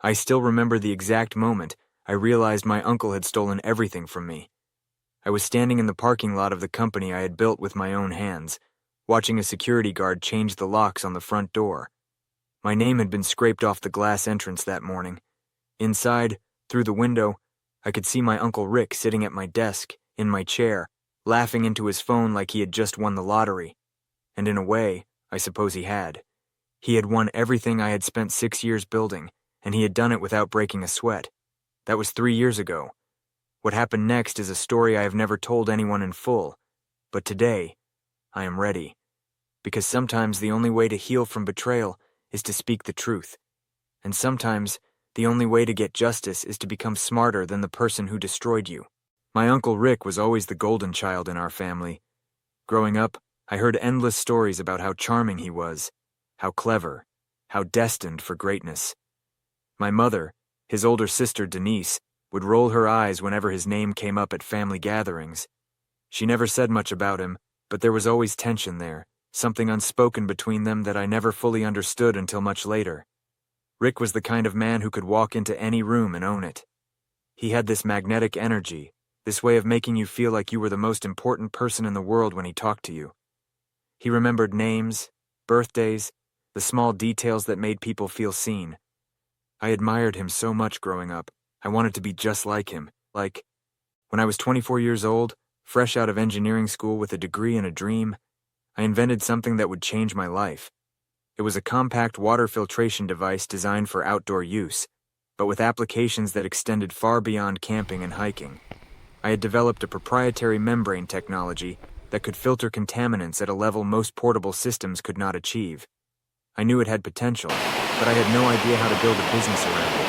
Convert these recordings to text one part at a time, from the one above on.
I still remember the exact moment I realized my uncle had stolen everything from me. I was standing in the parking lot of the company I had built with my own hands, watching a security guard change the locks on the front door. My name had been scraped off the glass entrance that morning. Inside, through the window, I could see my Uncle Rick sitting at my desk, in my chair, laughing into his phone like he had just won the lottery. And in a way, I suppose he had. He had won everything I had spent 6 years building, and he had done it without breaking a sweat. That was 3 years ago. What happened next is a story I have never told anyone in full, but today, I am ready. Because sometimes the only way to heal from betrayal is to speak the truth. And sometimes, the only way to get justice is to become smarter than the person who destroyed you. My Uncle Rick was always the golden child in our family. Growing up, I heard endless stories about how charming he was, how clever, how destined for greatness. My mother, his older sister Denise, would roll her eyes whenever his name came up at family gatherings. She never said much about him, but there was always tension there, something unspoken between them that I never fully understood until much later. Rick was the kind of man who could walk into any room and own it. He had this magnetic energy, this way of making you feel like you were the most important person in the world when he talked to you. He remembered names, birthdays, the small details that made people feel seen. I admired him so much growing up. I wanted to be just like him. Like, when I was 24 years old, fresh out of engineering school with a degree and a dream, I invented something that would change my life. It was a compact water filtration device designed for outdoor use, but with applications that extended far beyond camping and hiking. I had developed a proprietary membrane technology that could filter contaminants at a level most portable systems could not achieve. I knew it had potential, but I had no idea how to build a business around it.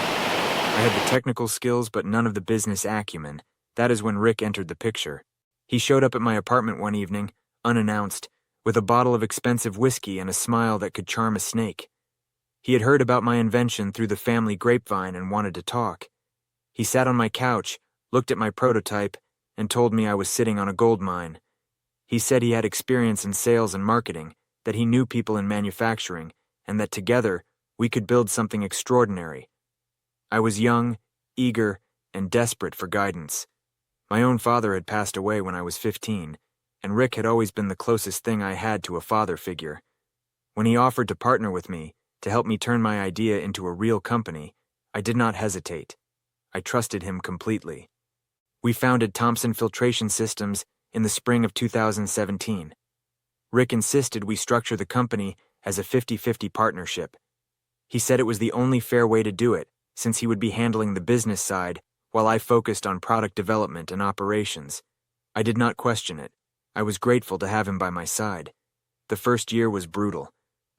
I had the technical skills, but none of the business acumen. That is when Rick entered the picture. He showed up at my apartment one evening, unannounced, with a bottle of expensive whiskey and a smile that could charm a snake. He had heard about my invention through the family grapevine and wanted to talk. He sat on my couch, looked at my prototype, and told me I was sitting on a gold mine. He said he had experience in sales and marketing, that he knew people in manufacturing, and that together we could build something extraordinary. I was young, eager, and desperate for guidance. My own father had passed away when I was 15, and Rick had always been the closest thing I had to a father figure. When he offered to partner with me, to help me turn my idea into a real company, I did not hesitate. I trusted him completely. We founded Thompson Filtration Systems in the spring of 2017. Rick insisted we structure the company as a 50-50 partnership. He said it was the only fair way to do it, since he would be handling the business side while I focused on product development and operations. I did not question it. I was grateful to have him by my side. The first year was brutal.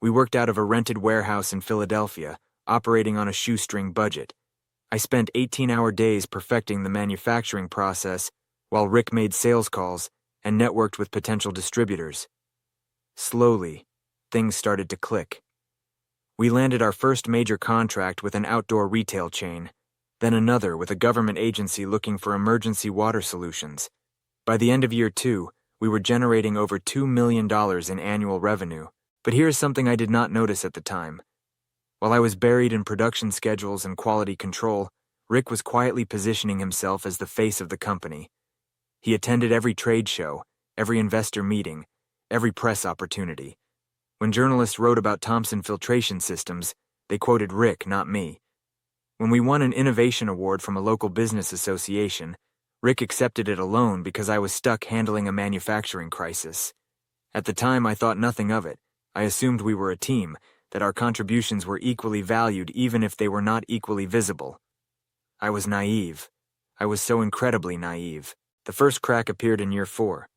We worked out of a rented warehouse in Philadelphia, operating on a shoestring budget. I spent 18-hour days perfecting the manufacturing process while Rick made sales calls and networked with potential distributors. Slowly, things started to click. We landed our first major contract with an outdoor retail chain, then another with a government agency looking for emergency water solutions. By the end of year 2, we were generating over $2 million in annual revenue. But here's something I did not notice at the time. While I was buried in production schedules and quality control, Rick was quietly positioning himself as the face of the company. He attended every trade show, every investor meeting, every press opportunity. When journalists wrote about Thompson Filtration Systems, they quoted Rick, not me. When we won an innovation award from a local business association, Rick accepted it alone because I was stuck handling a manufacturing crisis. At the time, I thought nothing of it. I assumed we were a team, that our contributions were equally valued even if they were not equally visible. I was naive. I was so incredibly naive. The first crack appeared in year 4.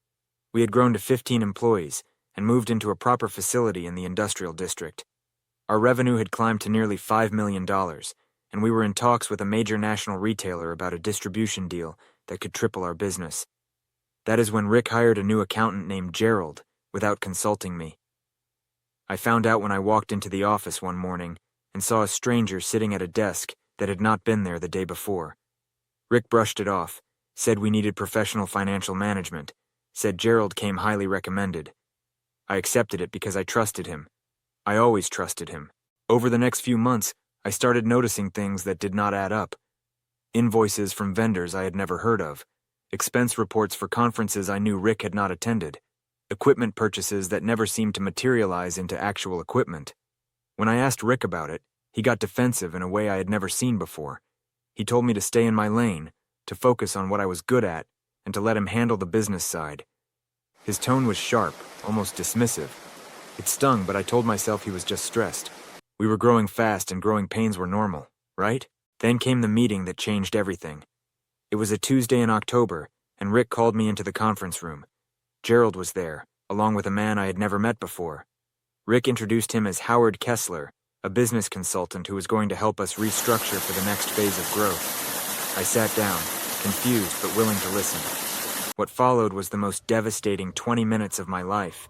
We had grown to 15 employees and moved into a proper facility in the industrial district. Our revenue had climbed to nearly $5 million, and we were in talks with a major national retailer about a distribution deal that could triple our business. That is when Rick hired a new accountant named Gerald, without consulting me. I found out when I walked into the office one morning and saw a stranger sitting at a desk that had not been there the day before. Rick brushed it off, said we needed professional financial management, said Gerald came highly recommended. I accepted it because I trusted him. I always trusted him. Over the next few months, I started noticing things that did not add up. Invoices from vendors I had never heard of, expense reports for conferences I knew Rick had not attended, equipment purchases that never seemed to materialize into actual equipment. When I asked Rick about it, he got defensive in a way I had never seen before. He told me to stay in my lane, to focus on what I was good at, and to let him handle the business side. His tone was sharp, almost dismissive. It stung, but I told myself he was just stressed. We were growing fast and growing pains were normal, right? Then came the meeting that changed everything. It was a Tuesday in October, and Rick called me into the conference room. Gerald was there, along with a man I had never met before. Rick introduced him as Howard Kessler, a business consultant who was going to help us restructure for the next phase of growth. I sat down, confused but willing to listen. What followed was the most devastating 20 minutes of my life.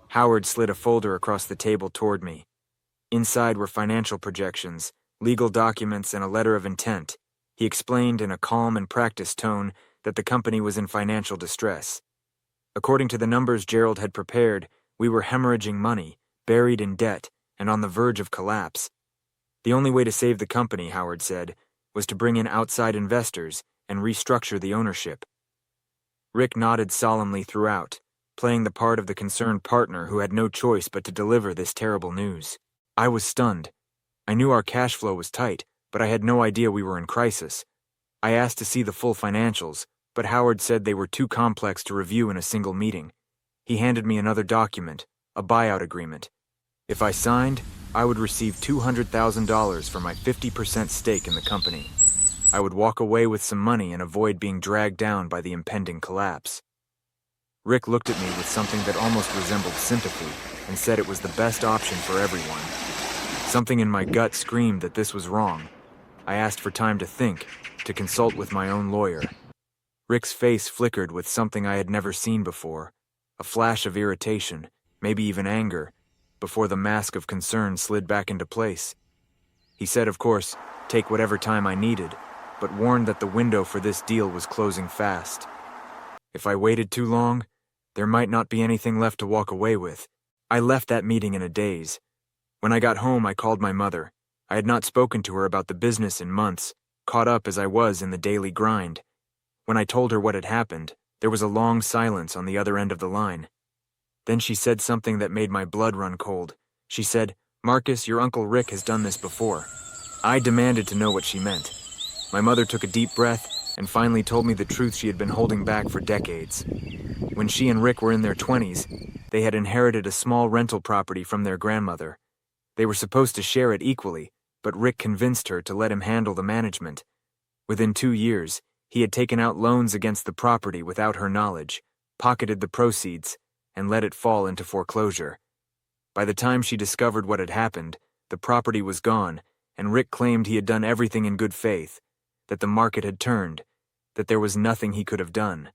Howard slid a folder across the table toward me. Inside were financial projections, legal documents, and a letter of intent. He explained in a calm and practiced tone that the company was in financial distress. According to the numbers Gerald had prepared, we were hemorrhaging money, buried in debt, and on the verge of collapse. The only way to save the company, Howard said, was to bring in outside investors and restructure the ownership. Rick nodded solemnly throughout, playing the part of the concerned partner who had no choice but to deliver this terrible news. I was stunned. I knew our cash flow was tight, but I had no idea we were in crisis. I asked to see the full financials, but Howard said they were too complex to review in a single meeting. He handed me another document, a buyout agreement. If I signed, I would receive $200,000 for my 50% stake in the company. I would walk away with some money and avoid being dragged down by the impending collapse. Rick looked at me with something that almost resembled sympathy and said it was the best option for everyone. Something in my gut screamed that this was wrong. I asked for time to think, to consult with my own lawyer. Rick's face flickered with something I had never seen before, a flash of irritation, maybe even anger, before the mask of concern slid back into place. He said, of course, take whatever time I needed, but warned that the window for this deal was closing fast. If I waited too long, there might not be anything left to walk away with. I left that meeting in a daze. When I got home, I called my mother. I had not spoken to her about the business in months, caught up as I was in the daily grind. When I told her what had happened, there was a long silence on the other end of the line. Then she said something that made my blood run cold. She said, "Marcus, your Uncle Rick has done this before." I demanded to know what she meant. My mother took a deep breath and finally told me the truth she had been holding back for decades. When she and Rick were in their 20s, they had inherited a small rental property from their grandmother. They were supposed to share it equally, but Rick convinced her to let him handle the management. Within 2 years, he had taken out loans against the property without her knowledge, pocketed the proceeds, and let it fall into foreclosure. By the time she discovered what had happened, the property was gone, and Rick claimed he had done everything in good faith, that the market had turned, that there was nothing he could have done.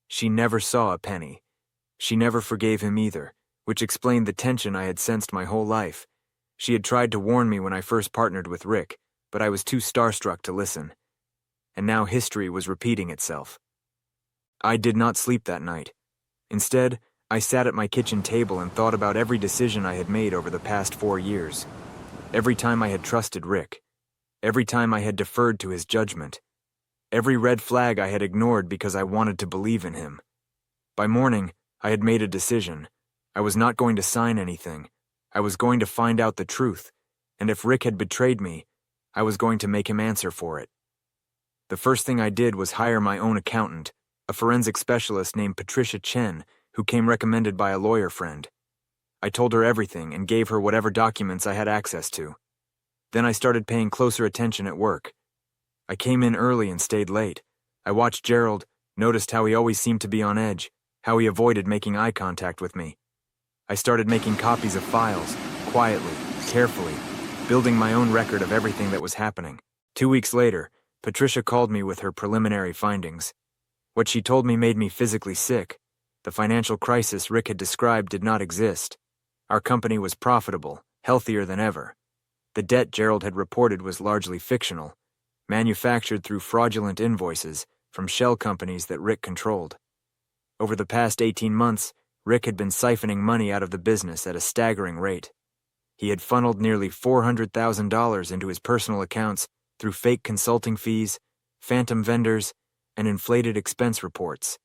She never saw a penny. She never forgave him either, which explained the tension I had sensed my whole life. She had tried to warn me when I first partnered with Rick, but I was too starstruck to listen. And now history was repeating itself. I did not sleep that night. Instead, I sat at my kitchen table and thought about every decision I had made over the past 4 years. Every time I had trusted Rick. Every time I had deferred to his judgment. Every red flag I had ignored because I wanted to believe in him. By morning, I had made a decision. I was not going to sign anything. I was going to find out the truth, and if Rick had betrayed me, I was going to make him answer for it. The first thing I did was hire my own accountant, a forensic specialist named Patricia Chen, who came recommended by a lawyer friend. I told her everything and gave her whatever documents I had access to. Then I started paying closer attention at work. I came in early and stayed late. I watched Gerald, noticed how he always seemed to be on edge, how he avoided making eye contact with me. I started making copies of files, quietly, carefully, building my own record of everything that was happening. 2 weeks later, Patricia called me with her preliminary findings. What she told me made me physically sick. The financial crisis Rick had described did not exist. Our company was profitable, healthier than ever. The debt Gerald had reported was largely fictional, manufactured through fraudulent invoices from shell companies that Rick controlled. Over the past 18 months, Rick had been siphoning money out of the business at a staggering rate. He had funneled nearly $400,000 into his personal accounts through fake consulting fees, phantom vendors, and inflated expense reports.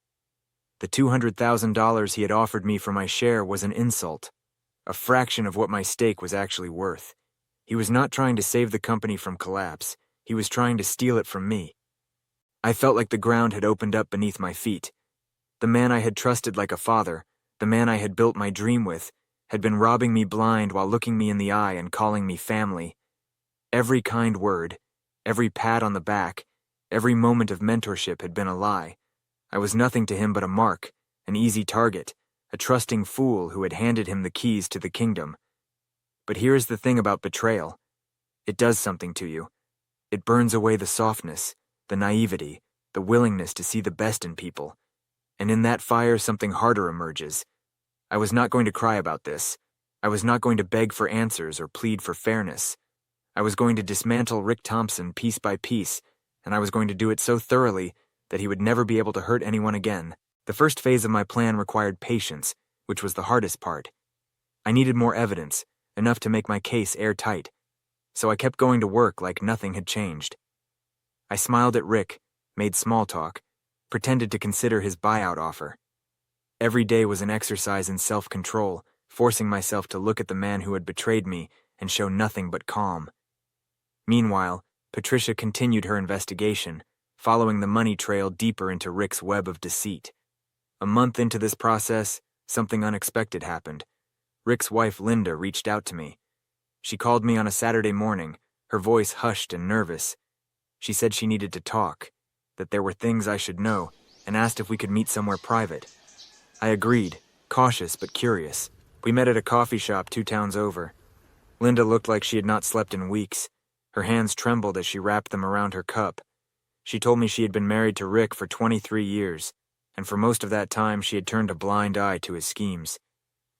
The $200,000 he had offered me for my share was an insult, a fraction of what my stake was actually worth. He was not trying to save the company from collapse. He was trying to steal it from me. I felt like the ground had opened up beneath my feet. The man I had trusted like a father, the man I had built my dream with, had been robbing me blind while looking me in the eye and calling me family. Every kind word, every pat on the back, every moment of mentorship had been a lie. I was nothing to him but a mark, an easy target, a trusting fool who had handed him the keys to the kingdom. But here is the thing about betrayal. It does something to you. It burns away the softness, the naivety, the willingness to see the best in people. And in that fire, something harder emerges. I was not going to cry about this. I was not going to beg for answers or plead for fairness. I was going to dismantle Rick Thompson piece by piece, and I was going to do it so thoroughly that he would never be able to hurt anyone again. The first phase of my plan required patience, which was the hardest part. I needed more evidence, enough to make my case airtight. So I kept going to work like nothing had changed. I smiled at Rick, made small talk, pretended to consider his buyout offer. Every day was an exercise in self-control, forcing myself to look at the man who had betrayed me and show nothing but calm. Meanwhile, Patricia continued her investigation, following the money trail deeper into Rick's web of deceit. A month into this process, something unexpected happened. Rick's wife, Linda, reached out to me. She called me on a Saturday morning, her voice hushed and nervous. She said she needed to talk, that there were things I should know, and asked if we could meet somewhere private. I agreed, cautious but curious. We met at a coffee shop 2 towns over. Linda looked like she had not slept in weeks. Her hands trembled as she wrapped them around her cup. She told me she had been married to Rick for 23 years, and for most of that time she had turned a blind eye to his schemes.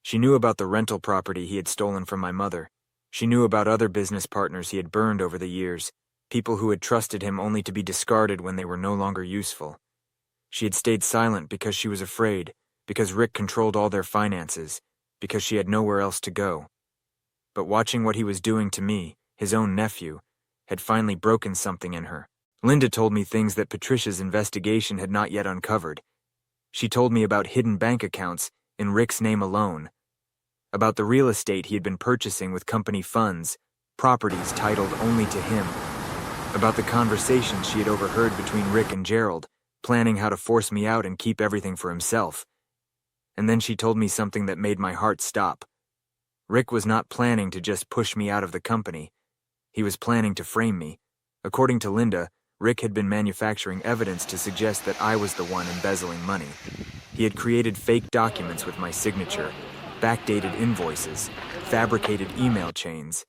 She knew about the rental property he had stolen from my mother. She knew about other business partners he had burned over the years, people who had trusted him only to be discarded when they were no longer useful. She had stayed silent because she was afraid, because Rick controlled all their finances, because she had nowhere else to go. But watching what he was doing to me, his own nephew, had finally broken something in her. Linda told me things that Patricia's investigation had not yet uncovered. She told me about hidden bank accounts in Rick's name alone, about the real estate he had been purchasing with company funds, properties titled only to him, about the conversations she had overheard between Rick and Gerald, planning how to force me out and keep everything for himself. And then she told me something that made my heart stop. Rick was not planning to just push me out of the company. He was planning to frame me. According to Linda, Rick had been manufacturing evidence to suggest that I was the one embezzling money. He had created fake documents with my signature, backdated invoices, fabricated email chains.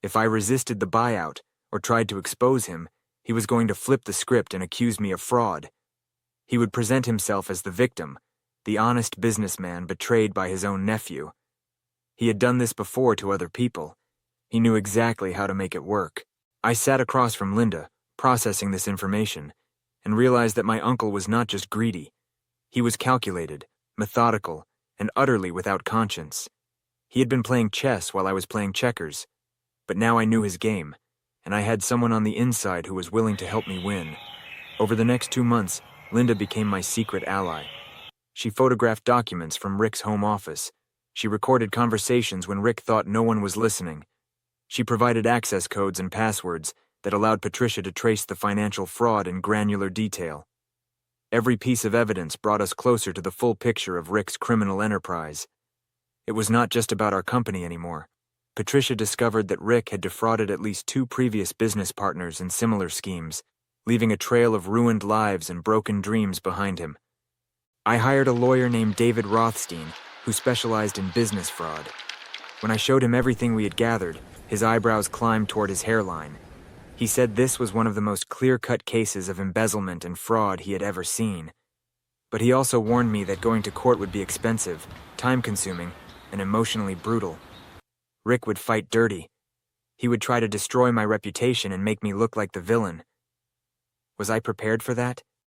If I resisted the buyout or tried to expose him, he was going to flip the script and accuse me of fraud. He would present himself as the victim, the honest businessman betrayed by his own nephew. He had done this before to other people. He knew exactly how to make it work. I sat across from Linda, processing this information, and realized that my uncle was not just greedy. He was calculated, methodical, and utterly without conscience. He had been playing chess while I was playing checkers, but now I knew his game, and I had someone on the inside who was willing to help me win. Over the next 2 months, Linda became my secret ally. She photographed documents from Rick's home office. She recorded conversations when Rick thought no one was listening. She provided access codes and passwords that allowed Patricia to trace the financial fraud in granular detail. Every piece of evidence brought us closer to the full picture of Rick's criminal enterprise. It was not just about our company anymore. Patricia discovered that Rick had defrauded at least 2 previous business partners in similar schemes, leaving a trail of ruined lives and broken dreams behind him. I hired a lawyer named David Rothstein, who specialized in business fraud. When I showed him everything we had gathered, his eyebrows climbed toward his hairline. He said this was one of the most clear-cut cases of embezzlement and fraud he had ever seen. But he also warned me that going to court would be expensive, time-consuming, and emotionally brutal. Rick would fight dirty. He would try to destroy my reputation and make me look like the villain. Was I prepared for that?